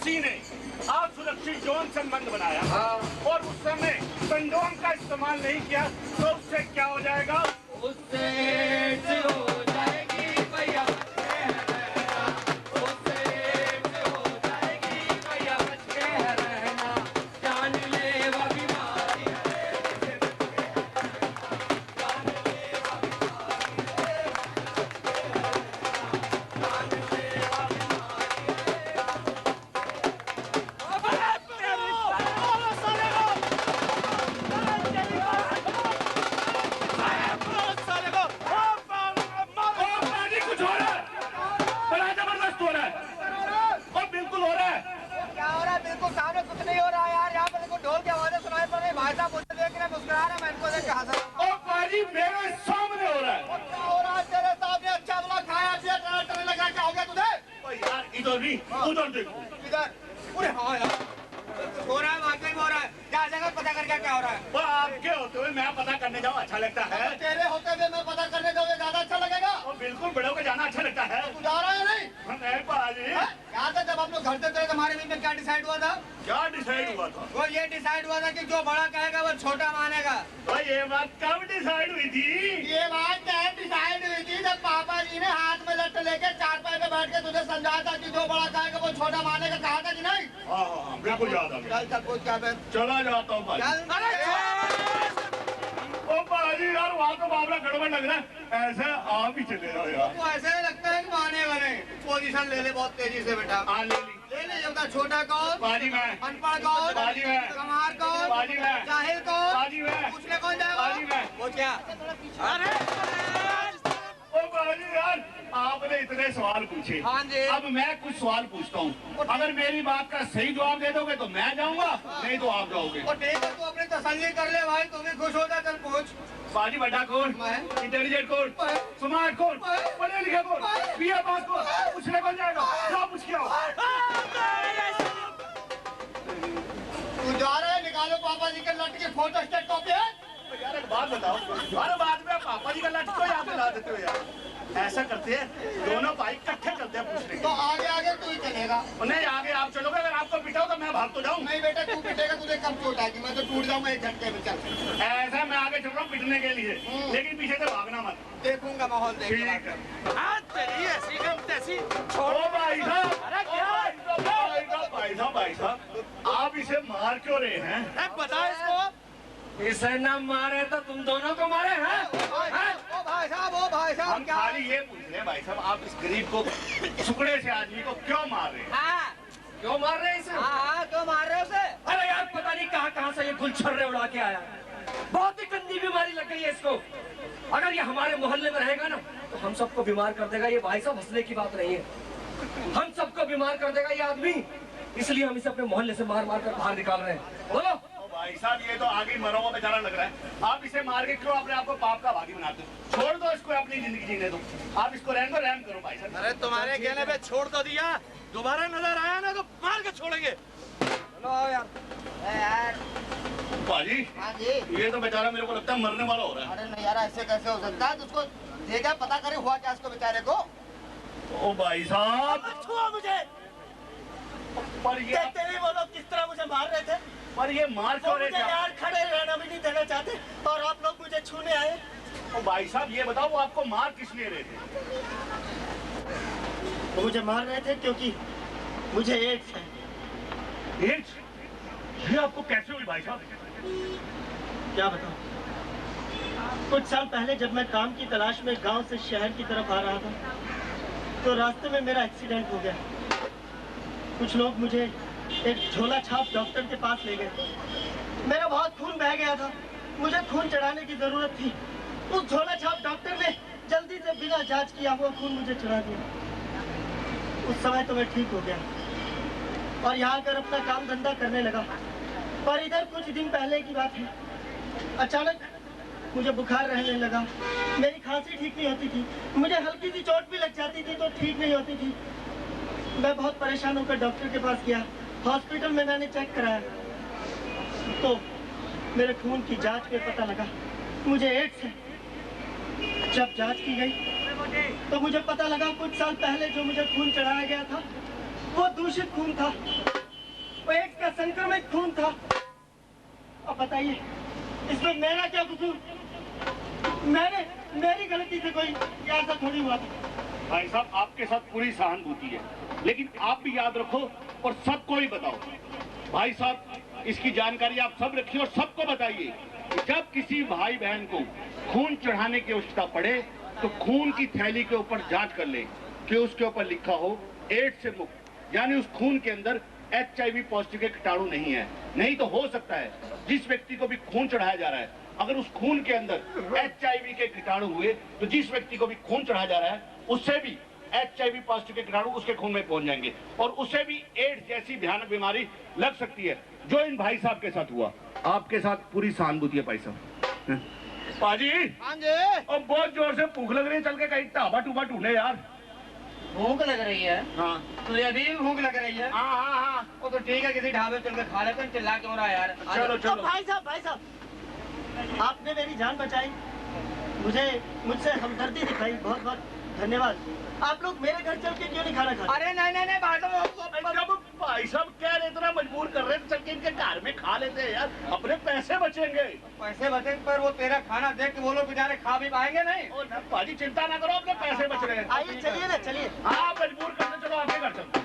किसी ने असुरक्षित जोन संबंध बनाया और उस समय कंडोम का इस्तेमाल नहीं किया तो उससे क्या हो जाएगा? उससे हो जाएगी भैया उधर देखो इधर। हाँ यार हो रहा है, वाकई हो रहा है। क्या जगह पता करके क्या हो रहा है? वो आपके होते हुए मैं पता करने जाऊँ अच्छा लगता है? तेरे होते हुए मैं पता करने जाऊँ ज्यादा अच्छा लगेगा? वो बिल्कुल बड़ों को जाना अच्छा लगता है। तू जा रहा है नहीं? नहीं पाजी। यहाँ से जब हम लोग घर से थे तुम्हारे बीच में क्या डिसाइड हुआ था? क्या डिसाइड हुआ था? वो ये डिसाइड हुआ था कि जो बड़ा कहेगा वो छोटा मानेगा। तो ये बात कब डिसाइड हुई थी? ये बात कब डिसाइड हुई थी? जब पापा जी ने हाथ में लट्ट लेके चारपाई पे बैठ के तुझे समझाया था कि जो बड़ा कहेगा वो छोटा मानेगा, कहा था कि नहीं? हाँ बिल्कुल याद आ गया। चल सब कुछ क्या चला जाता हूँ ओ बाजी यार, वहाँ तो मामला गड़बड़ लग रहा है। ऐसे आप ही चले जाओ यार। तो ऐसे लगता है कि मानेगा नहीं। पोजीशन ले ले बहुत तेजी से बेटा। हाँ ले ली। ले ले। छोटा कौन? बाजी में। अनपढ़ कौन? बाजी में। कमार कौन? बाजी में। जाहिल कौन? बाजी में। पूछने कौन जाएगा? बाजी में। वो क्या? अरे ओ बाजी यार, आपने इतने सवाल पूछे। हाँ जी। अब मैं कुछ सवाल पूछता हूँ। अगर मेरी बात का सही जवाब दे दोगे तो मैं जाऊंगा, नहीं तो आप जाओगे। और ठीक है, तू अपनी तसल्ली कर ले भाई, तू भी खुश हो जा। चल पूछ। बाजी बड़ा कौन? इंटेलिजेंट कौन? स्मार्ट कौन? पढ़े लिखे कौन? बीए पास कौन? पूछने कौन जाएगा? क्या पूछ के आओ। तू जा रहा है? निकालो पापा जी के लट के फोटो स्टेट कॉपी है। यार एक बात बताओ, हर बात में पापा जी का लट को याद दिला देते हो यार। ऐसा करते हैं, दोनों भाई इकट्ठे चलते हैं पूछने। तो आगे आगे तू ही चलेगा। नहीं आगे आप चलोगे, अगर आपको पिटाओ तो मैं भाग तो जाऊँ। नहीं बेटा, तू पिटेगा, तुझे कब चोट आएगी? मैं तो टूट जाऊंगा एक झटके में। चल ऐसा मैं आगे चल रहा हूँ पिटने के लिए, लेकिन पीछे से भागना मत। देखूंगा माहौल देख। ठीक है। छोड़ो भाई साहब, भाई साहब आप इसे मार क्यों रहे हैं? बताओ इसको। इसे न मारे तो तुम दोनों को मारे हैं? ओ भाई साहब हम खाली ये पूछ रहे हैं भाई साहब, आप इस गरीब को, टुकड़े से आदमी को क्यों मार रहे हैं? क्यों मार रहे हैं इसे? क्यों मार रहे हो उसे? अरे यार पता नहीं कहाँ से ये गुलछर्रे उड़ा के आया। बहुत ही गंदी बीमारी लग गई है इसको। अगर ये हमारे मोहल्ले में रहेगा ना तो हम सबको बीमार कर देगा। ये भाई साहब हंसने की बात नहीं है, हम सबको बीमार कर देगा ये आदमी। इसलिए हम इसे अपने मोहल्ले से मार मार कर बाहर निकाल रहे हैं। बोलो भाई साहब, ये तो आगे मरा हुआ बेचारा लग रहा है। आप इसे मार के क्यों अपने आप को पाप का भागी बनाते हो? छोड़ दो इसको, अपनी जिंदगी जीने दो। आप इसको रहने दो, रहम करो भाई साहब। अरे तुम्हारे कहने पे छोड़ तो दिया, दोबारा नजर आया ना तो मार के छोड़ेंगे। चलो यार। भाजी हाँ जी। ये तो बेचारा मेरे को लगता है मरने वाला हो रहा है। अरे नहीं यार, ऐसे कैसे हो सकता है? उसको देखा, पता करे हुआ क्या इसको बेचारे को। ओ भाई साहब, छुआ मुझे। पर ये तेरे वो लोग किस तरह मुझे मार रहे थे, पर ये मार क्यों रहे थे? यार खड़े रहना भी नहीं देना चाहते और आप लोग मुझे छूने आए। ओ भाई साहब ये बताओ, वो आपको मार किस लिए रहे थे? वो मुझे मार रहे थे क्योंकि मुझे एड्स है। एड्स? ये आपको कैसे हुई भाई साहब? क्या बताऊं? कुछ साल पहले जब मैं काम की तलाश में गांव से शहर की तरफ आ रहा था तो रास्ते में मेरा एक्सीडेंट हो गया। कुछ लोग मुझे एक झोला छाप डॉक्टर के पास ले गए। मेरा बहुत खून बह गया था, मुझे खून चढ़ाने की जरूरत थी। उस झोला छाप डॉक्टर ने जल्दी से बिना जांच किया हुआ खून मुझे चढ़ा दिया। उस समय तो मैं ठीक हो गया और यहाँ आकर अपना काम धंधा करने लगा। पर इधर कुछ दिन पहले की बात है, अचानक मुझे बुखार रहने लगा। मेरी खांसी ठीक नहीं होती थी, मुझे हल्की सी चोट भी लग जाती थी तो ठीक नहीं होती थी। मैं बहुत परेशान होकर डॉक्टर के पास गया। हॉस्पिटल में मैंने चेक कराया तो मेरे खून की जांच में पता लगा मुझे एड्स है। जब जांच की गई तो मुझे पता लगा कुछ साल पहले जो मुझे खून चढ़ाया गया था वो दूषित खून था। संक्रमित खून था। अब बताइए इसमें मेरा क्या कसूर? मेरी गलती से कोई ऐसा थोड़ी हुआ था। भाई साहब आपके साथ पूरी सहानुभूति है, लेकिन आप भी याद रखो और सबको ही बताओ। भाई साहब इसकी जानकारी आप सब रखिए और सबको बताइए कि जब किसी भाई बहन को खून चढ़ाने की आवश्यकता पड़े तो खून की थैली के ऊपर जांच कर ले कि उसके ऊपर लिखा हो एड्स से मुक्त, यानी उस खून के अंदर HIV पॉजिटिव के कीटाणु नहीं है। नहीं तो हो सकता है जिस व्यक्ति को भी खून चढ़ाया जा रहा है, अगर उस खून के अंदर HIV के कीटाणु हुए तो जिस व्यक्ति को भी खून चढ़ाया जा रहा है उससे भी HIV पॉजिटिव के कीटाणु उसके खून में पहुंच जाएंगे और उसे भी एड्स जैसी भयानक बीमारी लग सकती है, जो इन भाई साहब के साथ हुआ। आपके साथ पूरी सहानुभूति है भाई साहब। पाजी हाँ जी। अब बहुत जोर से भूख लग रही है, चल के कहीं ढाबा टूबा ढूंढे यार। भूख लग रही है? हाँ तुझे अभी भी भूख लग रही है? हाँ हाँ हाँ। वो तो ठीक है, किसी ढाबे चल के खा लेते हैं। चिल्ला क्यों रहा है यार? चलो चलो। भाई साहब आपने मेरी जान बचाई, मुझसे हमदर्दी दिखाई, बहुत बहुत धन्यवाद। आप लोग मेरे घर चल के क्यों नहीं खाना खाते? अरे नहीं जब भाई साहब कह रहे इतना मजबूर कर रहे हैं तो चल के इनके घर में खा लेते हैं यार, अपने पैसे बचेंगे। पैसे बचे पर वो तेरा खाना देख के वो लोग बेचारे खा भी पाएंगे नहीं। ओ ना पाजी चिंता ना करो, अपने पैसे बच रहे हैं। आइए चलिए ना, चलिए। हाँ मजबूर करते, चलो आगे घर चलते।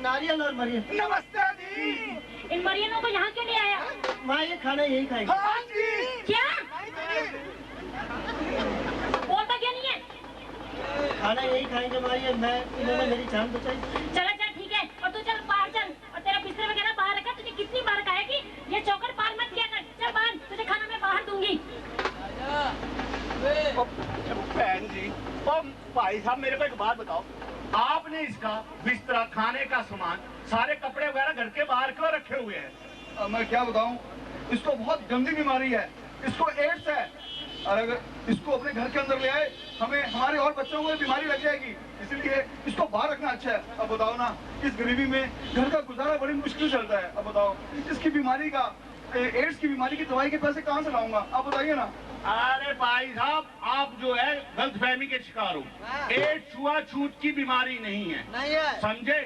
नारियल और मरियल। नमस्ते जी। इन मरियलों को यहाँ क्यों ले आया? माँ ये खाना यही खाएंगे। हाँ जी। क्या? बोलता क्यों नहीं है? खाना यही खाएंगे माँ, ये मैं इन्होंने मेरी जान बचाई। चला चल ठीक है, और तू चल बाहर चल, और तेरा बिस्तर वगैरह बाहर रखा। तुझे कितनी बार कहा है कि ये चौकट पार मत किया कर। चल बाहर, तुझे खाना मैं बाहर दूंगी। बहन जी, भाई साहब मेरे को एक बात बताओ, आपने इसका बिस्तर, खाने का सामान, सारे कपड़े वगैरह घर के बाहर क्यों रखे हुए हैं? मैं क्या बताऊं, इसको बहुत गंदी बीमारी है, इसको एड्स है, और अगर इसको अपने घर के अंदर ले आए हमें हमारे और बच्चों को बीमारी लग जाएगी, इसलिए इसको बाहर रखना अच्छा है। अब बताओ ना, इस गरीबी में घर का गुजारा बड़ी मुश्किल चलता है। अब बताओ इसकी बीमारी का, एड्स की बीमारी की दवाई के पैसे कहाँ से लाऊंगा, आप बताइए ना। अरे भाई साहब, आप जो है गलतफहमी के शिकार हो। एड्स छुआछूत की बीमारी नहीं है, समझे?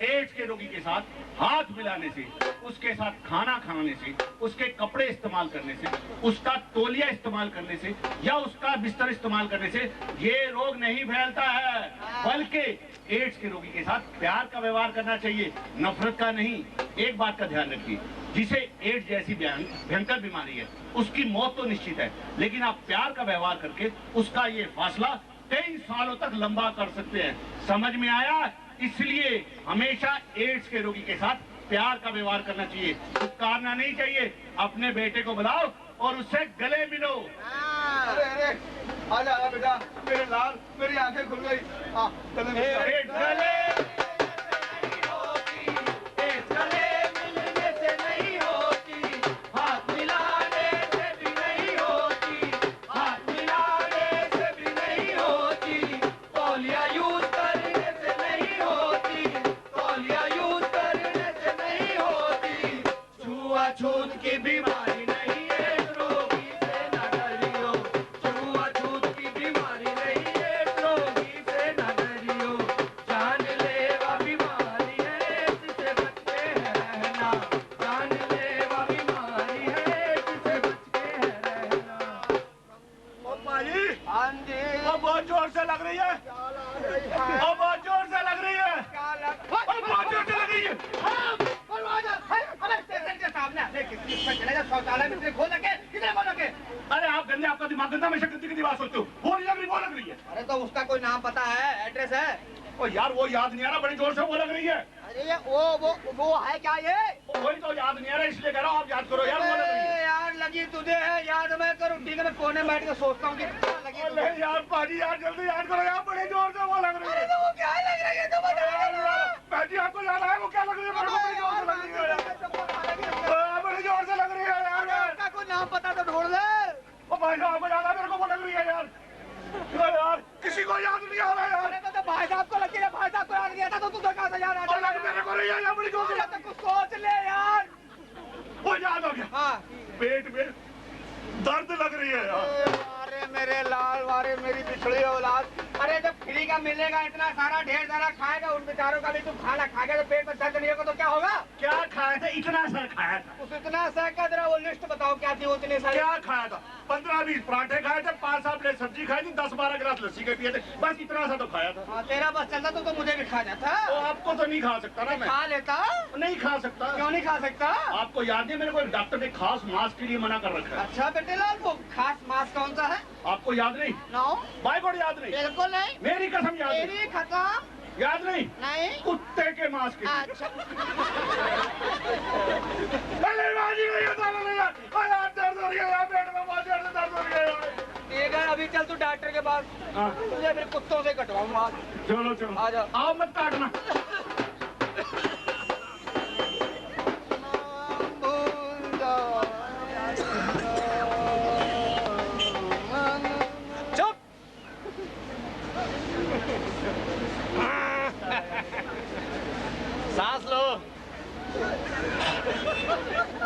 एड्स के रोगी के साथ हाथ मिलाने से, उसके साथ खाना खाने से, उसके कपड़े इस्तेमाल करने से, उसका तौलिया इस्तेमाल करने से या उसका बिस्तर इस्तेमाल करने से ये रोग नहीं फैलता है, बल्कि एड्स के रोगी के साथ प्यार का व्यवहार करना चाहिए, नफरत का नहीं। एक बात का ध्यान रखिए, जिसे एड्स जैसी भयंकर बीमारी है उसकी मौत तो निश्चित है, लेकिन आप प्यार का व्यवहार करके उसका ये फासला 23 सालों तक लंबा कर सकते हैं। समझ में आया? इसलिए हमेशा एड्स के रोगी के साथ प्यार का व्यवहार करना चाहिए, पुकारना नहीं चाहिए। अपने बेटे को बुलाओ और उससे गले मिलो। अरे अरे आजा आजा बेटा, मेरे लाल, मेरी आंखें खुल गई। गले तौलिया छूछूत की बीमारी नहीं है, रोगी से न डरियो। छुआछूत की बीमारी नहीं है, रोगी से न डरियो। जानलेवा बीमारी है, जिसे बच के है रहना। जानलेवा बीमारी है, जिसे बच के है रहना। भाई हाँ जी। अब बहुत जोर से लग रही है, अब बहुत जोर से लग रही है, बहुत जोर से लग रही है। शौचालय में खोल रखे, कितने खोल रखे? अरे आप गंदे, आपका दिमाग गंदा, हमेशा गंदी की दीवार सोचते हो। वो नहीं लग रही, वो लग रही है। अरे तो उसका कोई नाम पता है, एड्रेस है? ओ यार वो याद नहीं आ रहा, बड़ी जोर से वो लग रही है। अरे ये वो है क्या ये? वही तो याद नहीं आ रहा, इसलिए कह रहा हूँ आप याद करो यार, वो लग रही है। यार लगी तुझे है, याद मैं करूँ ठीक है, मैं कोने में बैठ के सोचता हूँ कि लगी तुझे। अरे यार पाजी यार जल्दी याद करो यार, बड़े जोर से वो लग रही है। तो वो क्या लग रही है तो बता पाजी आपको याद आया वो क्या लग रही है? बड़ी जोर से लग रही है यार, बड़ी जोर से लग रही है यार। उसका कोई नाम पता तो ढूंढ ले। ओ भाई साहब आपको याद है, मेरे को वो लग रही है यार। यार किसी को याद नहीं आ रहा यार। अरे तो भाई साहब को लगी है, भाई साहब को याद नहीं आता तो तुझे कहाँ से याद आता? मेरे को नहीं यार, बड़ी जोर से। तो कुछ सोच ले यार। वो याद आ गया, हाँ पेट में दर्द लग रही है यार। अरे मेरे लाल वारे मेरी बिछड़ी औलाद, अरे जब फ्री का मिलेगा इतना सारा ढेर सारा खाएगा, उन बेचारों का भी तुम खाना खाएगा तो पेट में दर्द नहीं होगा तो क्या होगा? क्या खाया था? इतना सा खाया था। उस इतना सा का जरा वो लिस्ट बताओ क्या थी उतने सारे? क्या खाया था? 15-20 पराठे खाए थे, 5-7 प्लेट सब्जी खाई थी, 10-12 गिलास लस्सी के पिए थे, बस इतना सा तो खाया था। हाँ तेरा बस चलता तो मुझे भी खा जाता। तो आपको तो नहीं खा सकता ना मैं। खा लेता? नहीं खा सकता। क्यों नहीं खा सकता? आपको याद नहीं, मेरे को एक डॉक्टर ने खास मास्क के लिए मना कर रखा है। अच्छा बेटे लाल, वो खास मास्क कौन सा है? आपको याद नहीं? नो बाय गॉड याद नहीं, बिल्कुल नहीं। मेरी कसम याद नहीं। मेरी खत्म याद नहीं? नहीं। कुत्ते के मांस के लिए। अच्छा अरे बाजी नहीं होता नहीं यार, यार दर्द हो रही है यार, पेट में बहुत जोर से दर्द हो रही है यार। ठीक है अभी चल तू डॉक्टर के पास, हाँ। तुझे फिर कुत्तों से कटवाऊंगा आज। चलो चलो आ जाओ। आओ मत काटना। चुप। सांस लो,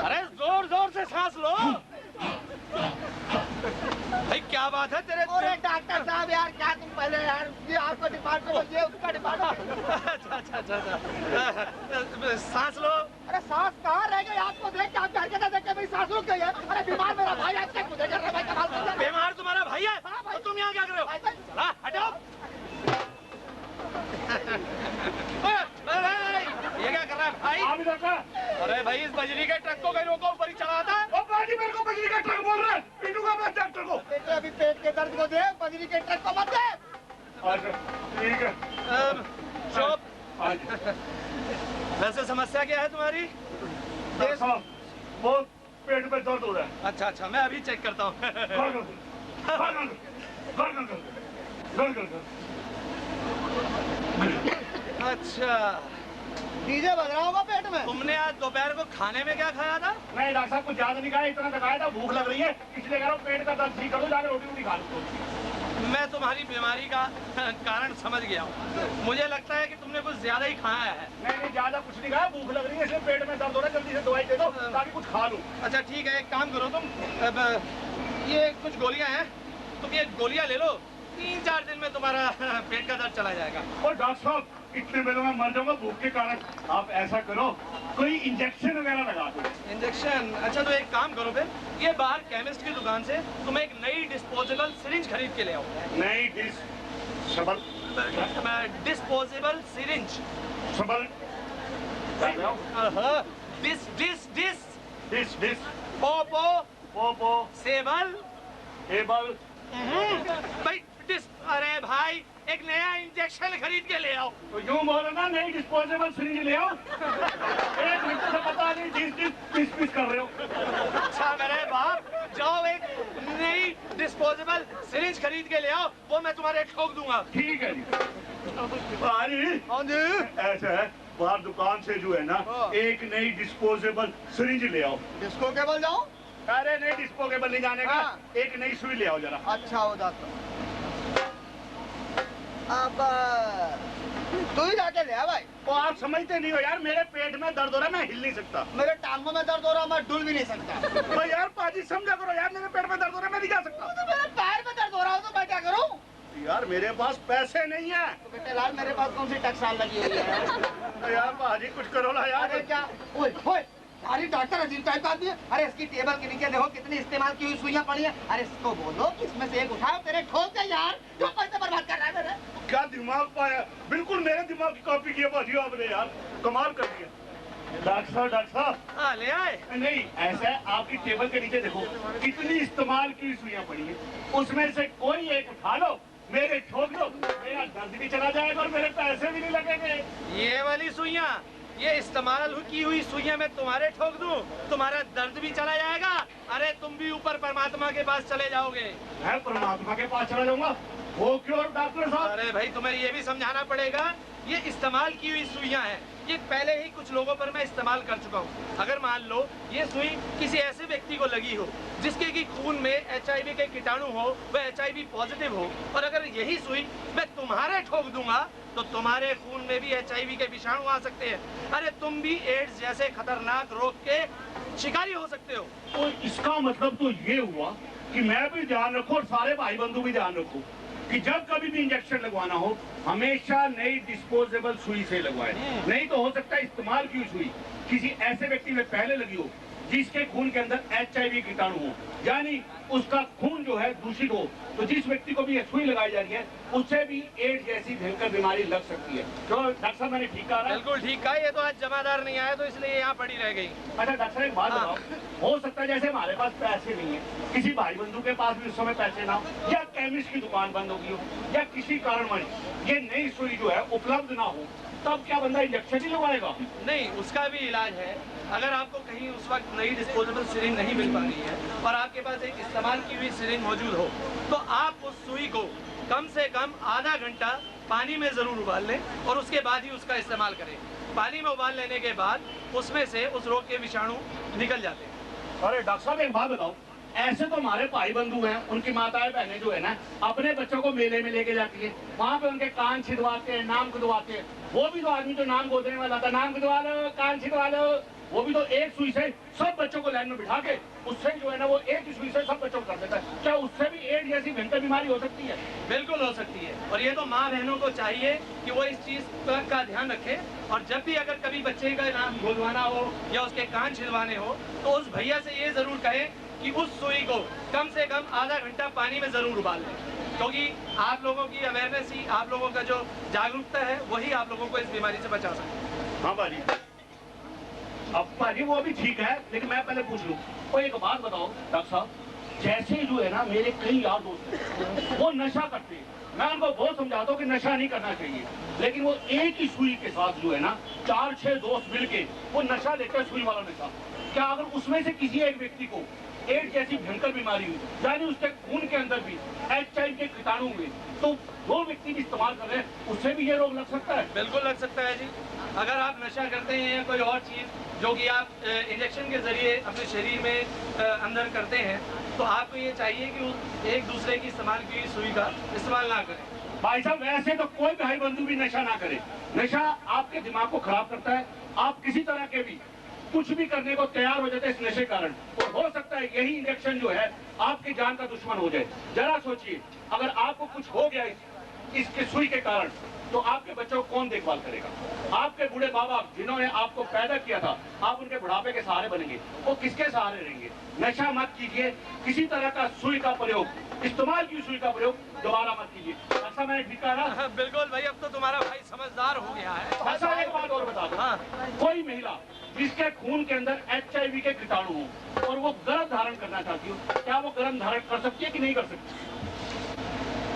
अरे जोर जोर से सांस लो। भाई क्या बात है तेरे? अरे डॉक्टर साहब यार क्या तुम पहले यार, ये आपका डिपार्टमेंट, ये उसका डिपार्टमेंट। अच्छा सांस लो। अरे सांस कहाँ रह गई? आपको देख के आपकी हरकतें देख के मेरी सांस रुक गई है। अरे बीमार मेरा भाई आज तक मुझे कर रहा है भाई, कमाल कर रहा है। बीमार तुम्हारा भाई है? हाँ भाई। तो तुम यहाँ क्या कर रहे हो? चला हटो। ये क्या कर रहा है भाई? आप इधर का। अरे भाई इस बजरी के ट्रक को कहीं रोको, ऊपर ही चढ़ाता है। ओ बाजी मेरे को बजरी का ट्रक बोल रहा है, पीटूंगा मैं डॉक्टर को। बेटे अभी पेट के दर्द को दे, बजरी के ट्रक को मत दे। अच्छा ठीक है। चुप। अच्छा वैसे समस्या क्या है तुम्हारी? बहुत पेट में दर्द हो रहा है। अच्छा मैं अभी चेक करता हूँ। अच्छा डीजे बज रहा होगा पेट में। तुमने आज दोपहर को खाने में क्या खाया था? नहीं डॉक्टर साहब कुछ ज्यादा नहीं खाया, इतना खाया था, भूख लग रही है इसलिए कह रहा हूँ पेट का दर्द ठीक कर दो, जाकर रोटी खा लो। मैं तुम्हारी बीमारी का कारण समझ गया हूँ। मुझे लगता है कि तुमने कुछ ज्यादा ही खाया है। नहीं ज्यादा कुछ नहीं खाया, भूख लग रही है इसलिए पेट में दर्द हो रहा है, जल्दी से दवाई दे दो ताकि कुछ खा लूं। अच्छा ठीक है, एक काम करो तुम, अब ये कुछ गोलियां हैं, तुम ये गोलियां ले लो, 3-4 दिन में तुम्हारा पेट का दर्द चला जाएगा। और डॉक्टर साहब इतने में मैं मर जाऊंगा भूख के कारण, आप ऐसा करो कोई इंजेक्शन वगैरह लगा दो। इंजेक्शन? अच्छा तो एक काम करो फिर, ये बाहर केमिस्ट की दुकान से तुम एक नई डिस्पोजेबल सिरिंज खरीद के ले आओ। नई disposable syringe. Disposable table. भाई अरे भाई एक नया इंजेक्शन खरीद के ले आओ। तो यूं बोलो ना, नई डिस्पोजेबल सिरिंज ले आओ। 1 मिनट से पता नहीं डिस कर रहे हो। अच्छा मेरे बाप, जाओ एक नई डिस्पोजेबल सिरिंज खरीद के ले आओ, वो मैं तुम्हारे ठोक दूंगा। ठीक है जी। हाँ जी ऐसा है, बाहर दुकान से जो है ना एक नई डिस्पोजेबल सिरिंज ले आओ। डिस्को केबल जाओ? अरे नहीं डिस्पोजेबल नहीं जाने का, एक नई सुई ले आओ जरा। अच्छा हो जाता। अब तू ही जाके ले आ भाई। तो आप समझते नहीं हो यार, मेरे पेट में दर्द हो रहा है, मैं हिल नहीं सकता। मेरे टांगों में दर्द हो रहा, मैं डुल भी नहीं सकता। तो यार पाजी समझा करो यार, मेरे पेट में दर्द हो रहा है, मैं नहीं जा सकता। तो मेरे पैर में दर्द हो रहा हो तो मैं क्या करूं? यार मेरे पास पैसे नहीं है। तो बेटे लाल, मेरे पास कौन सी टकसाल लगी हुई है? तो यार पाजी कुछ करो ना यार। अरे क्या, ओए ओए, यार डॉक्टर अजीब टाइप का आदमी है। अरे इसकी टेबल के नीचे देखो कितनी इस्तेमाल की हुई सुइयां पड़ी है। अरे इसको बोलो कि इसमें से एक उठाओ, तेरे ठोक दे यार, जो पैसे बर्बाद कर रहा है मेरे। क्या दिमाग पाया, बिल्कुल मेरे दिमाग की कॉपी की है पाजी आपने यार, कमाल कर दिया। डॉक्टर साहब हाँ ले आए। नहीं, ऐसा है आपकी टेबल के नीचे देखो कितनी इस्तेमाल की सुइयां पड़ी है, उसमें से कोई एक उठा लो, मेरे ठोक दो, मेरा दर्द भी चला जाएगा और मेरे पैसे भी नहीं लगेंगे। ये वाली सुइयां, ये इस्तेमाल की हुई सुइयां मैं तुम्हारे ठोक दूं, तुम्हारा दर्द भी चला जाएगा। अरे तुम भी ऊपर परमात्मा के पास चले जाओगे। मैं परमात्मा के पास चला जाऊंगा? वो क्यों डॉक्टर साहब? अरे भाई तुम्हें ये भी समझाना पड़ेगा, ये इस्तेमाल की हुई सुइयां हैं। ये पहले ही कुछ लोगों पर मैं इस्तेमाल कर चुका हूँ। अगर मान लो ये सुई किसी ऐसे व्यक्ति को लगी हो जिसके कि खून में HIV के कीटाणु हो, वह HIV पॉजिटिव हो, और अगर यही सुई मैं तुम्हारे ठोक दूंगा तो तुम्हारे खून में भी HIV के विषाणु आ सकते हैं। अरे तुम भी एड्स जैसे खतरनाक रोग के शिकारी हो सकते हो। तो इसका मतलब तो ये हुआ कि मैं भी ध्यान रखूं और सारे भाई बंधु भी ध्यान रखो कि जब कभी भी इंजेक्शन लगवाना हो हमेशा नई डिस्पोजेबल सुई से लगवाए। नहीं तो हो सकता है इस्तेमाल की हुई सुई किसी ऐसे व्यक्ति में पहले लगी हो जिसके खून के अंदर HIV कीटाणु हो, यानी उसका खून जो है दूषित हो, तो जिस व्यक्ति को भी ये सुई लगाई जा रही है उससे भी एड्स जैसी भयंकर बीमारी लग सकती है। तो डॉक्टर साहब मैंने ठीक कहा? बिल्कुल ठीक कहा। ये तो आज जमादार नहीं आया तो इसलिए यहाँ पड़ी रह गई। अच्छा डॉक्टर साहब एक बात बताओ, हो सकता है जैसे हमारे पास पैसे नहीं है, किसी भाई बंधु के पास भी उस समय पैसे ना हो, या केमिस्ट की दुकान बंद हो गई हो, या किसी कारणवश ये नई सुई जो है उपलब्ध ना हो, तब क्या बंदा इंजेक्शन ही लगवाएगा? नहीं, उसका भी इलाज है। अगर आपको कहीं उस वक्त नई डिस्पोजेबल सिरिंज नहीं मिल पा रही है और आपके पास एक इस्तेमाल की हुई सिरिंज मौजूद हो, तो आप उस सुई को कम से कम आधा घंटा पानी में जरूर उबाल लें और उसके बाद ही उसका इस्तेमाल करें। पानी में उबाल लेने के बाद उसमें से उस रोग के विषाणु निकल जाते हैं। अरे डॉक्टर साहब एक बात बताओ, ऐसे तो हमारे भाई बंधु हैं, उनकी माताएं बहनें जो है ना अपने बच्चों को मेले में लेके जाती है, वहाँ पे उनके कान छिदवाते हैं, नाम खुदवाते हैं। वो भी तो आदमी जो नाम गोदने वाला था, नाम खुदवा लो, कान छिदवा लो, वो भी तो एक सुई से सब बच्चों को लाइन में बिठा के उससे जो है ना वो एक ही सुई से सब बच्चों को कर देता है। क्या उससे भी एड्स जैसी भयंकर बीमारी हो सकती है? बिल्कुल हो सकती है, और ये तो माँ बहनों को चाहिए कि वो इस चीज का ध्यान रखें। और जब भी अगर कभी बच्चे का नाम खुदवाना हो या उसके कान छिदवाने हो तो उस भैया से ये जरूर कहें कि उस सुई को कम से कम आधा घंटा पानी में जरूर उबाल लें, क्योंकि आप लोगों की अवेयरनेस ही, आप लोगों का जो जागरूकता है वही आप लोगों को इस बीमारी से बचा सकता है। हाँ बाजी, अब बाजी वो भी ठीक है, लेकिन मैं पहले पूछ लूं, और एक बात बताओ डॉक्टर साहब, जैसे जो है ना मेरे कई यार दोस्त हैं वो नशा करते हैं, मैं उनको बहुत समझाता हूँ कि नशा नहीं करना चाहिए, लेकिन वो एक ही सुई के साथ जो है ना 4-6 दोस्त मिलके वो नशा लेते हैं, सुई वाला नशा। क्या अगर उसमें से किसी एक व्यक्ति को एड्स जैसी भयंकर बीमारी हुई, यानी उसके खून के अंदर भी HIV के कीटाणु हुए, तो वो व्यक्ति भी इस्तेमाल कर रहे हैं, उससे भी ये रोग लग सकता है? बिल्कुल लग सकता है जी। अगर आप नशा करते हैं या कोई और चीज जो कि आप इंजेक्शन के जरिए अपने शरीर में अंदर करते हैं, तो आपको ये चाहिए कि एक दूसरे की इस्तेमाल की हुई सुई का इस्तेमाल ना करें। भाई साहब वैसे तो कोई भाई बंधु भी नशा ना करे, नशा आपके दिमाग को खराब करता है, आप किसी तरह के भी कुछ भी करने को तैयार हो जाते हैं इस नशे कारण, और हो सकता है यही इंजेक्शन जो है आपकी जान का दुश्मन हो जाए। जरा सोचिए, अगर आपको कुछ हो गया इसके सुई के कारण, तो आपके बच्चों को कौन देखभाल करेगा? आपके बूढ़े बाप बाप जिन्होंने आपको पैदा किया था, आप उनके बुढ़ापे के सहारे बनेंगे, वो किसके सहारे रहेंगे? नशा मत कीजिए, किसी तरह का सुई का प्रयोग, इस्तेमाल की सुई का प्रयोग दोबारा मत कीजिए। ऐसा मैंने ठीक कहा ना? बिल्कुल भाई, अब तो तुम्हारा भाई समझदार हो गया है। ऐसा एक बात और बता दो, कोई महिला जिसके खून के अंदर HIV के कीटाणु हो और वो गर्भ धारण करना चाहती हो, क्या वो गर्भ धारण कर सकती है कि नहीं कर सकती?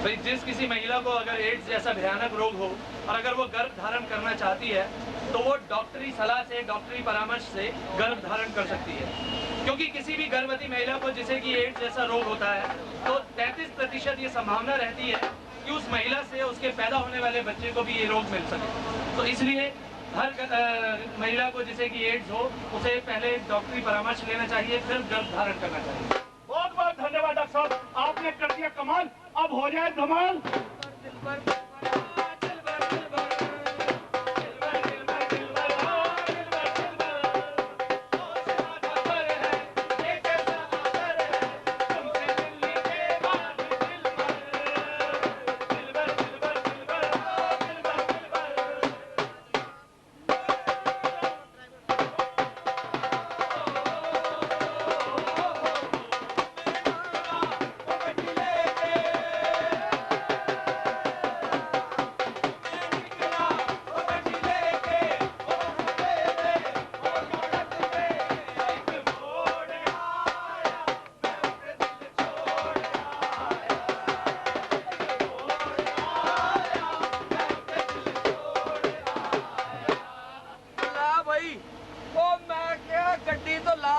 भाई जिस किसी महिला को अगर एड्स जैसा भयानक रोग हो और अगर वो गर्भ धारण करना चाहती है तो वो डॉक्टरी सलाह से, डॉक्टरी परामर्श से गर्भ धारण कर सकती है, क्योंकि किसी भी गर्भवती महिला को जिसे कि एड्स जैसा रोग होता है तो 33% ये संभावना रहती है कि उस महिला से उसके पैदा होने वाले बच्चे को भी ये रोग मिल सके। तो इसलिए हर महिला को जिसे कि एड्स हो उसे पहले डॉक्टरी परामर्श लेना चाहिए, फिर गर्भ धारण करना चाहिए। बहुत बहुत धन्यवाद डॉक्टर साहब, आपने कर दिया कमाल, अब हो जाए धमाल।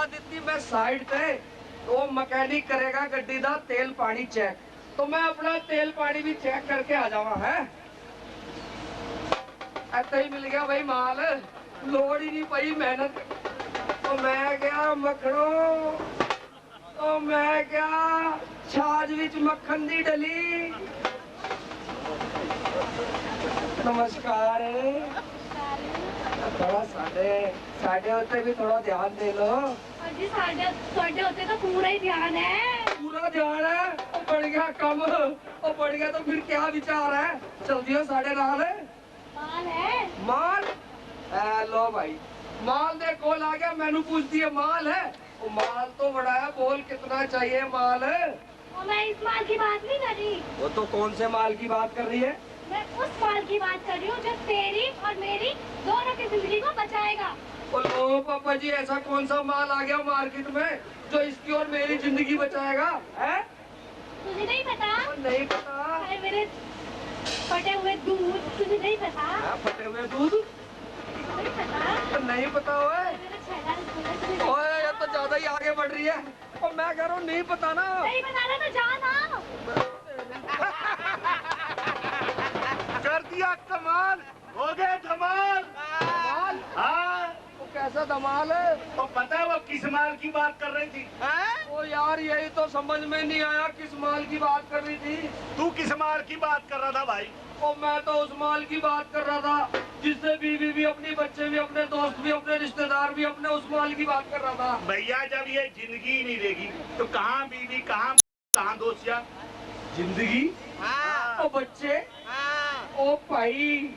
ला दी मैं साइड पे, तो मैकेनिक करेगा गड्डी दा तेल पानी चेक, तो मैं अपना तेल पानी भी चेक करके आ जावा है। ऐसा ही मिल गया भाई माल, लोड़ ही नहीं पई मेहनत। तो मैं क्या मखणो, तो मैं क्या छाछ विच मक्खन दी डली। नमस्कार। थोड़ा साढ़े होते भी थोड़ा ध्यान दे लो जी। साढ़े होते तो पूरा ही ध्यान है, पूरा ध्यान है। वो बढ़ गया कम, वो बढ़ गया तो फिर क्या विचार है? चलती हो साढ़े नाल माल है। माल लो भाई, माल दे कॉल आ गया, मैनू पूछती है माल है। वो माल तो बड़ा है, बोल कितना चाहिए माल? और मैं इस माल की बात नहीं कर रही। वो तो कौन से माल की बात कर रही है? मैं उस माल की बात कर रही हूँ जो तेरी और मेरी दोनों की जिंदगी को बचाएगा। लो पापा जी, ऐसा कौन सा माल आ गया मार्केट में जो इसकी और मेरी जिंदगी बचाएगा? है तुझे नहीं पता? नहीं पता। अरे मेरे फटे हुए दूध, तुझे नहीं पता? फटे हुए दूध नहीं पता? नहीं पता हुआ। मेरा छैला तुझे नहीं ओए ये तो ज्यादा ही आगे बढ़ रही है। और मैं कह रहा हूँ नहीं पता ना। नहीं बताना तो जाना। कर दिया कमाल, हो गए धमाल। माल? हाँ, वो कैसा धमाल है? तो पता है वो किस माल की बात कर रही थी? ओ यार यही तो समझ में नहीं आया किस माल की बात कर रही थी। तू किस माल की बात कर रहा था भाई? और मैं तो उस माल की बात कर रहा था जिससे बीवी भी, अपनी बच्चे भी, अपने दोस्त भी, अपने रिश्तेदार भी, अपने उस माल की बात कर रहा था। भैया जब ये जिंदगी ही नहीं देगी तो कहाँ बीवी, कहाँ दोस्त यार? जिंदगी। ओ बच्चे, ओ भाई,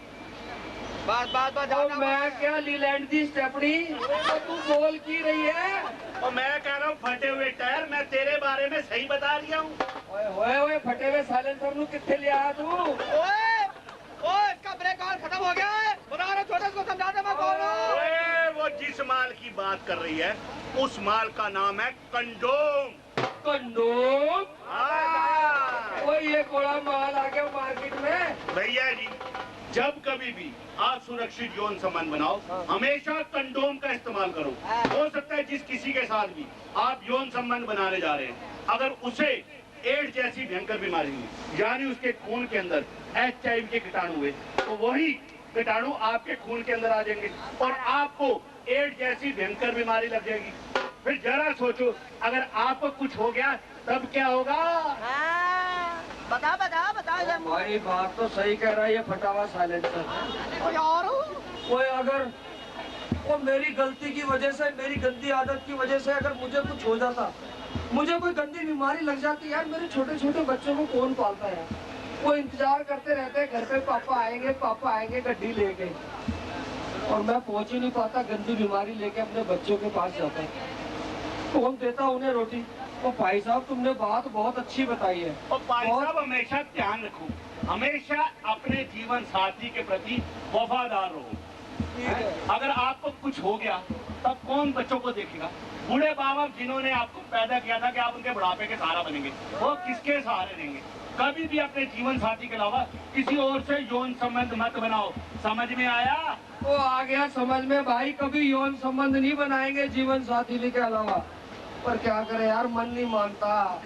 बस और मैं क्या लीलैंड दी स्टेपनी, तो तू बोल की रही है? और मैं कह रहा हूँ फटे हुए टायर, मैं तेरे बारे में सही बता रही हूँ। ओए फटे हुए साइलेंसर नू कित्थे ले आया तू? ओए इसका ब्रेक ऑन खत्म हो गया है। बता रहा छोटे को समझा दे मैं कौन हूँ। ओए, वो जिस माल की बात कर रही है उस माल का नाम है कंडोम। कंडोम? हाँ। ओए ये कोड़ा माल आ गया मार्केट में। भैया जी, जब कभी भी आप सुरक्षित यौन संबंध बनाओ, हमेशा कंडोम का इस्तेमाल करो। हो सकता है जिस किसी के साथ भी आप यौन संबंध बनाने जा रहे हैं, अगर उसे एड्स जैसी भयंकर बीमारी हुई, यानी उसके खून के अंदर HIV के कीटाणु हुए, तो वही कीटाणु आपके खून के अंदर आ जाएंगे और आपको एड्स जैसी भयंकर बीमारी लग जाएगी। फिर जरा सोचो, अगर आपको कुछ हो गया तब क्या होगा? बता भाई बात तो सही कह रहा है ये फटा हुआ साइलेंसर। यार कोई अगर वो मेरी गलती की वजह से, मेरी गंदी आदत की वजह से अगर मुझे कुछ हो जाता, मुझे कोई गंदी बीमारी लग जाती, यार मेरे छोटे छोटे बच्चों को कौन पालता है? वो इंतजार करते रहते हैं घर पे, पापा आएंगे गड्डी लेके, और मैं पहुंच ही नहीं पाता, गंदी बीमारी लेके अपने बच्चों के पास जाता है। कौन देता उन्हें रोटी? तो भाई साहब तुमने बात बहुत अच्छी बताई है। और भाई साहब हमेशा ध्यान रखो, हमेशा अपने जीवन साथी के प्रति वफादार रहो। अगर आपको कुछ हो गया तब कौन बच्चों को देखेगा? बूढ़े बाबा जिन्होंने आपको पैदा किया था कि आप उनके बुढ़ापे के सहारा बनेंगे, वो किसके सहारे देंगे? कभी भी अपने जीवन साथी के अलावा किसी और से यौन संबंध मत बनाओ। समझ में आया? वो आ गया समझ में भाई, कभी यौन संबंध नहीं बनाएंगे जीवन साथी के अलावा। पर क्या करे यार, मन नहीं मानता,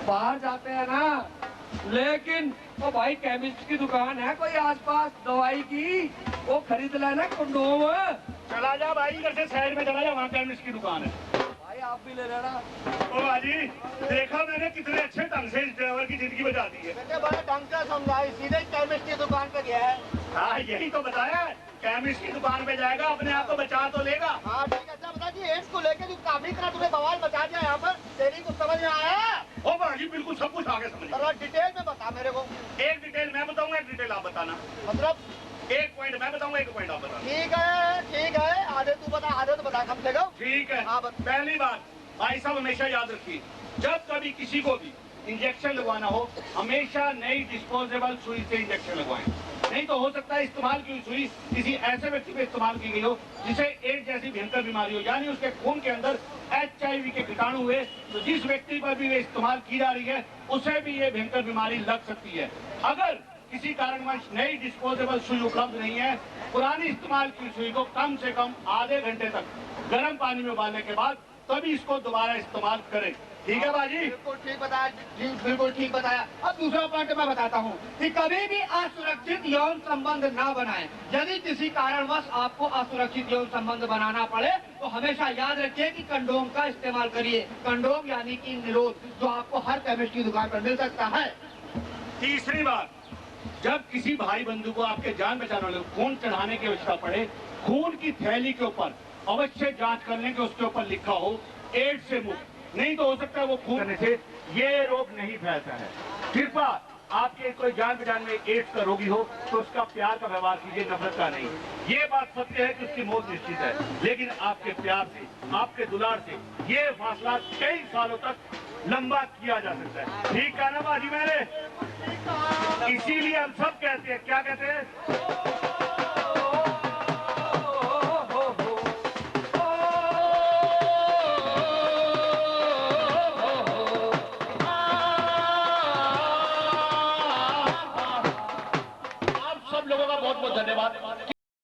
बाहर जाते हैं ना। लेकिन वो भाई केमिस्ट की दुकान है कोई आसपास दवाई की, वो खरीद लेना कंडोम। चला जा भाई, घर से शहर में चला जा, वहाँ केमिस्ट की दुकान है। भाई आप भी ले लेना। ओ भाजी, देखा मैंने कितने अच्छे ढंग से इस ड्राइवर की जिंदगी बचा दी है। बेटे बड़ा ढंग से समझाई, सीधे केमिस्ट की दुकान पे गया है। हाँ यही तो बताया, केमिस्ट की दुकान पे जाएगा, अपने आप को बचा तो लेगा। हाँ ठीक है, अच्छा बता जी एड्स को लेके जो काफी तरह तुमने बवाल बचा दिया यहाँ पर, तेरी कुछ समझ में आया? ओ भाजी बिल्कुल सब कुछ आगे समझ। थोड़ा डिटेल में बता मेरे को। एक डिटेल मैं बताऊंगा, एक डिटेल आप बताना। मतलब एक पॉइंट मैं बताऊंगा, एक पॉइंट आप बताना। ठीक है, आधे तू बता आधे तो बता, कम से कम। ठीक है। हाँ, बता। पहली बात भाई साहब हमेशा याद रखिए, जब कभी किसी को भी इंजेक्शन लगवाना हो, हमेशा नई डिस्पोजेबल सुई से इंजेक्शन लगवाएं। नहीं तो हो सकता है इस्तेमाल की हुई सुई किसी ऐसे व्यक्ति पे इस्तेमाल की गई हो जिसे एड्स जैसी भयंकर बीमारी हो, यानी उसके खून के अंदर HIV के कीटाणु हुए, तो जिस व्यक्ति पर भी वे इस्तेमाल की जा रही है उसे भी ये भयंकर बीमारी लग सकती है। अगर किसी कारणवश नई डिस्पोजेबल सुई उपलब्ध नहीं है, पुरानी इस्तेमाल की सुई को कम से कम आधे घंटे तक गर्म पानी में उबालने के बाद तभी इसको दोबारा इस्तेमाल करें। ठीक है बाजी? बिल्कुल ठीक बताया जी, बिल्कुल ठीक बताया। अब दूसरा पॉइंट मैं बताता हूँ कि कभी भी असुरक्षित यौन संबंध ना बनाएं। यदि किसी कारणवश आपको असुरक्षित यौन संबंध बनाना पड़े तो हमेशा याद रखिए कि कंडोम का इस्तेमाल करिए। कंडोम यानी कि निरोध, जो आपको हर केमिस्ट की दुकान पर मिल सकता है। तीसरी बात, जब किसी भाई बंधु को आपके जान बचाने वाले को खून चढ़ाने की आवश्यकता पड़े, खून की थैली के ऊपर अवश्य जांच कर लें कि उसके ऊपर लिखा हो एड्स से मुक्त। नहीं तो हो सकता है वो खून करने से ये रोग नहीं फैलता है। फिर बात, आपके कोई जान पहचान में एड्स का रोगी हो तो उसका प्यार का व्यवहार कीजिए, नफरत का नहीं। ये बात सत्य है कि उसकी मौत निश्चित है, लेकिन आपके प्यार से, आपके दुलार से ये फासला कई सालों तक लंबा किया जा सकता है। ठीक कहा ना बाजी मैंने? इसीलिए हम सब कहते हैं, क्या कहते हैं?